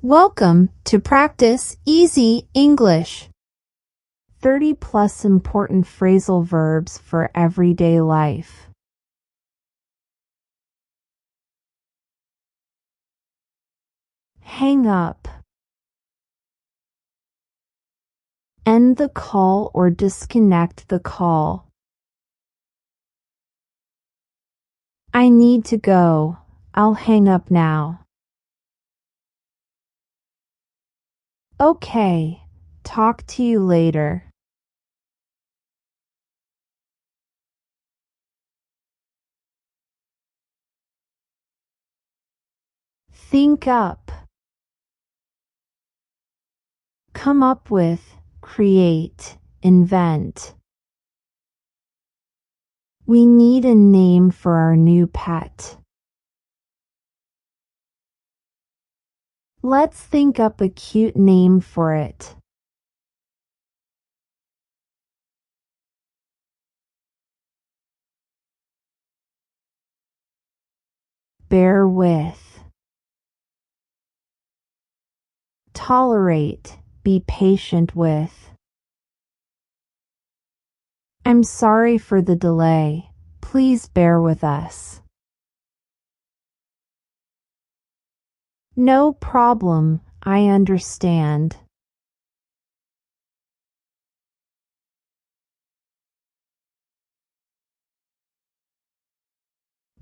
Welcome to Practice Easy English. 30 plus important phrasal verbs for everyday life. Hang up. End the call or disconnect the call. I need to go. I'll hang up now. Okay, talk to you later. Think up. Come up with, create, invent. We need a name for our new pet. Let's think up a cute name for it. Bear with. Tolerate, be patient with. I'm sorry for the delay. Please bear with us. No problem, I understand.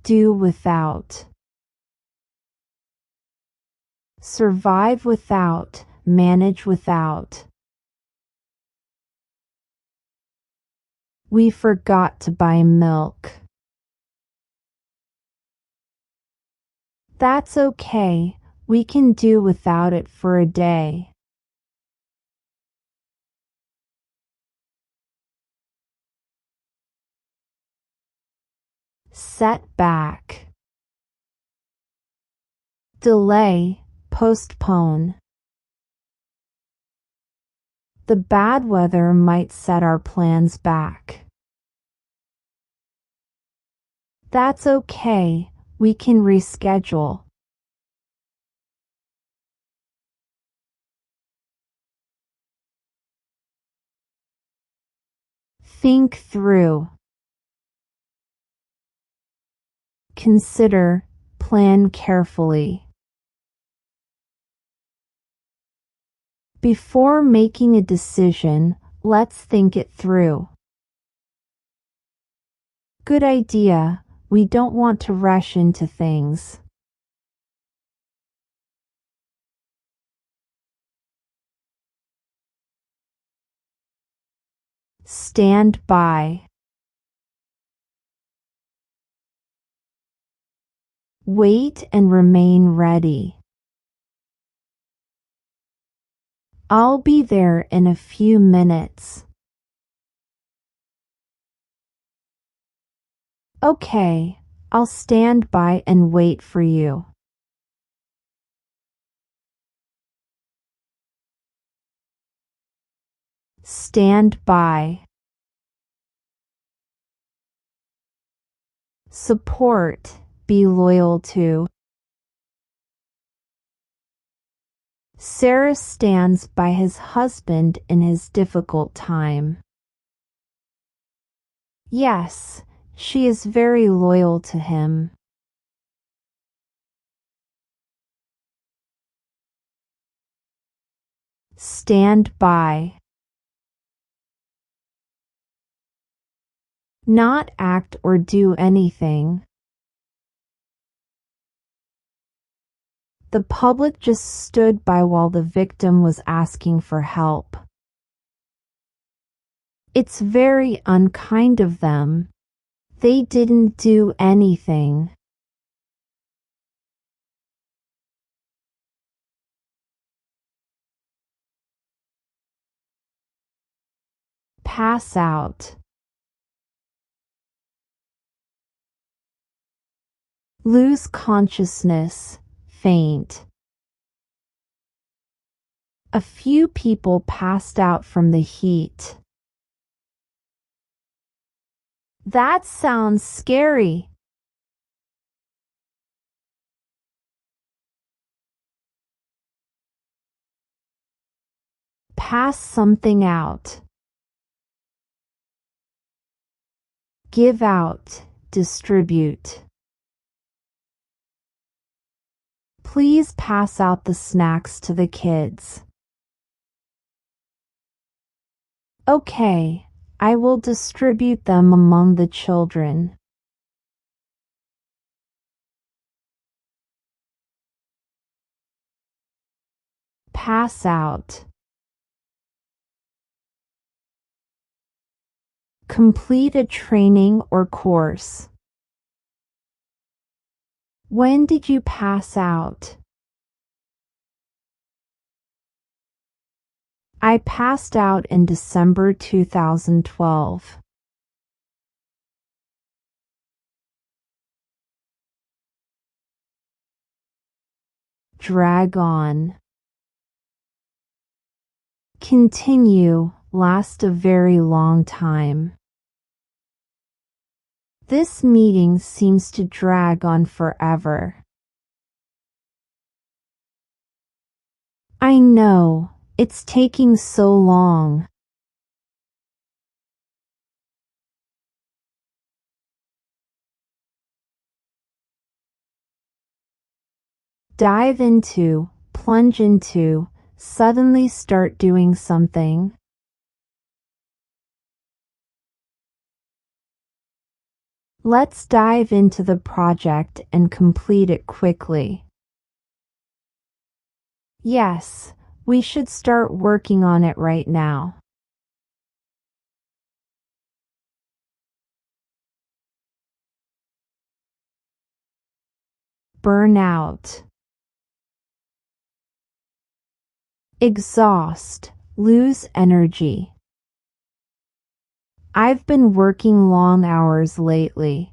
Do without. Survive without, manage without. We forgot to buy milk. That's okay, we can do without it for a day. Set back. Delay, postpone. The bad weather might set our plans back. That's okay, we can reschedule. Think through. Consider, plan carefully. Before making a decision, let's think it through. Good idea, we don't want to rush into things. Stand by. Wait and remain ready. I'll be there in a few minutes. Okay, I'll stand by and wait for you. Stand by. Support, be loyal to. Sarah stands by his husband in his difficult time. Yes, she is very loyal to him. Stand by. Not act or do anything. The public just stood by while the victim was asking for help. It's very unkind of them. They didn't do anything. Pass out. Lose consciousness, faint. A few people passed out from the heat. That sounds scary. Pass something out. Give out, distribute. Please pass out the snacks to the kids. Okay, I will distribute them among the children. Pass out. Complete a training or course. When did you pass out? I passed out in December 2012. Drag on. Continue, last a very long time. This meeting seems to drag on forever. I know, it's taking so long. Dive into, plunge into, suddenly start doing something. Let's dive into the project and complete it quickly. Yes, we should start working on it right now. Burn out. Exhaust, lose energy. I've been working long hours lately.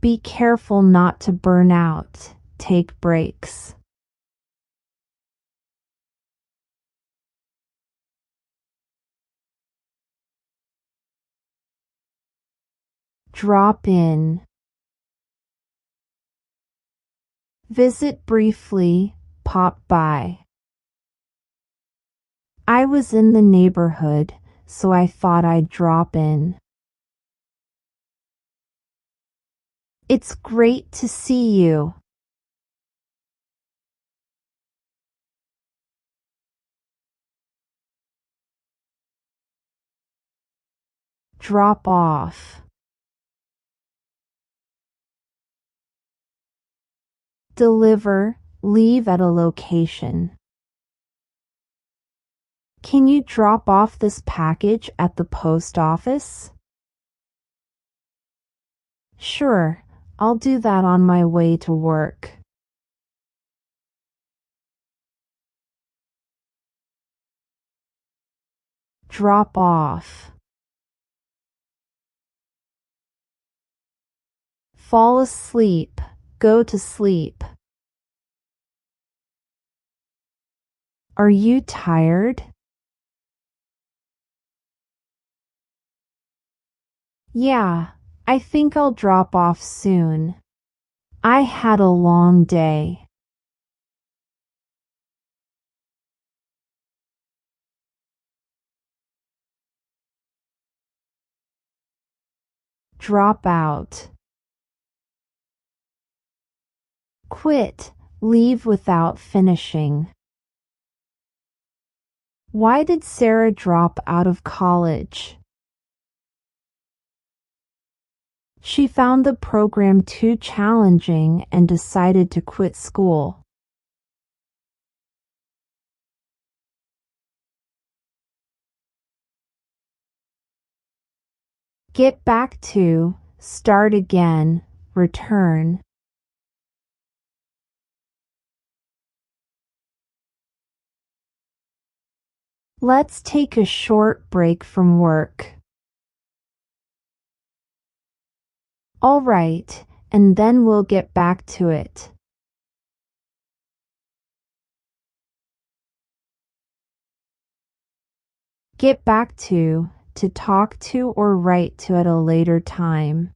Be careful not to burn out. Take breaks. Drop in. Visit briefly, pop by. I was in the neighborhood, so I thought I'd drop in. It's great to see you. Drop off. Deliver, leave at a location. Can you drop off this package at the post office? Sure, I'll do that on my way to work. Drop off. Fall asleep, go to sleep. Are you tired? Yeah, I think I'll drop off soon. I had a long day. Drop out. Quit, leave without finishing. Why did Sarah drop out of college? She found the program too challenging and decided to quit school. Get back to, start again, return. Let's take a short break from work. All right, and then we'll get back to it. Get back to talk to or write to at a later time.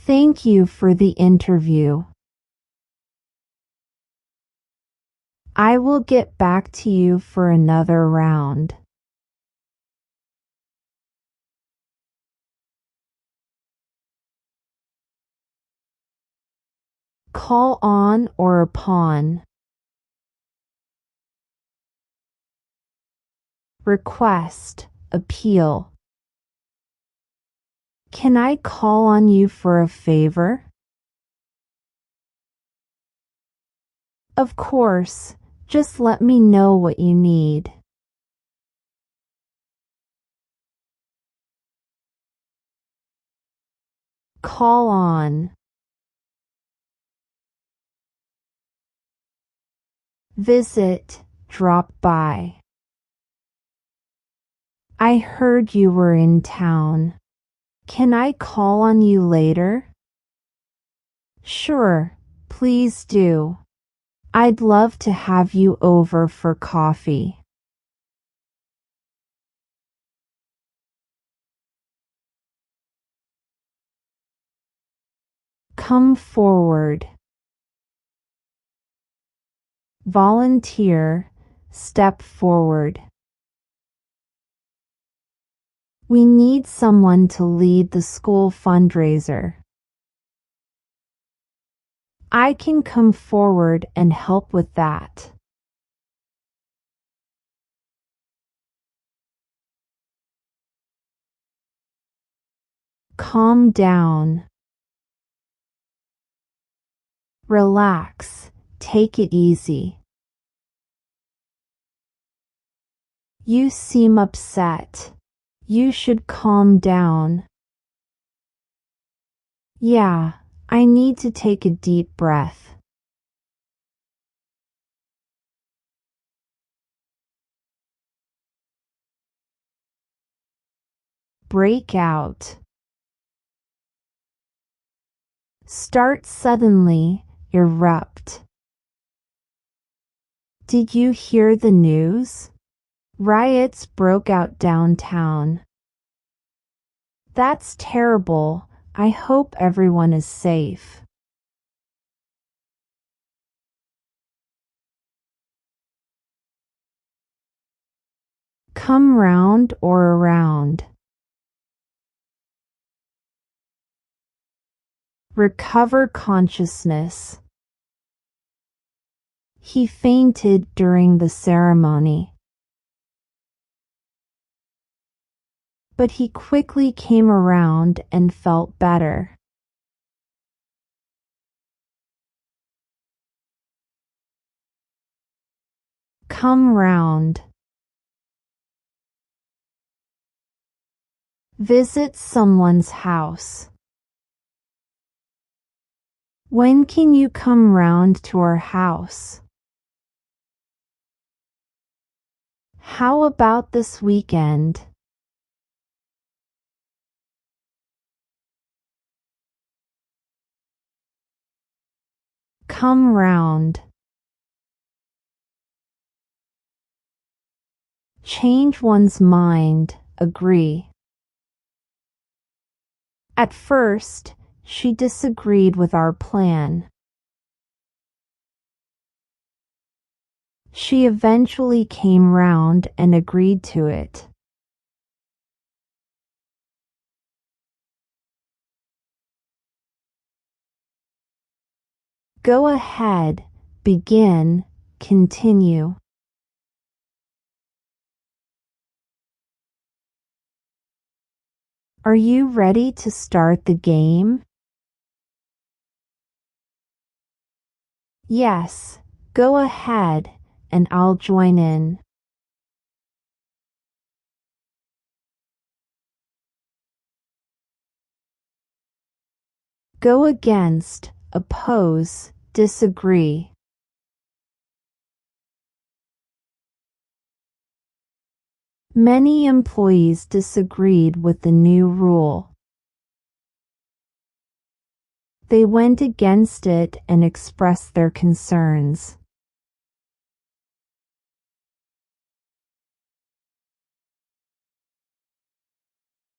Thank you for the interview. I will get back to you for another round. Call on or upon. Request, appeal. Can I call on you for a favor? Of course, just let me know what you need. Call on. Visit, drop by. I heard you were in town. Can I call on you later? Sure, please do. I'd love to have you over for coffee. Come forward. Volunteer, step forward. We need someone to lead the school fundraiser. I can come forward and help with that. Calm down. Relax, take it easy. You seem upset. You should calm down. Yeah, I need to take a deep breath. Break out. Start suddenly, erupt. Did you hear the news? Riots broke out downtown. That's terrible. I hope everyone is safe. Come round or around. Recover consciousness. He fainted during the ceremony. But he quickly came around and felt better. Come round. Visit someone's house. When can you come round to our house? How about this weekend? Come round. Change one's mind, agree. At first, she disagreed with our plan. She eventually came round and agreed to it. Go ahead, begin, continue. Are you ready to start the game? Yes, go ahead, and I'll join in. Go against, oppose, disagree. Many employees disagreed with the new rule. They went against it and expressed their concerns.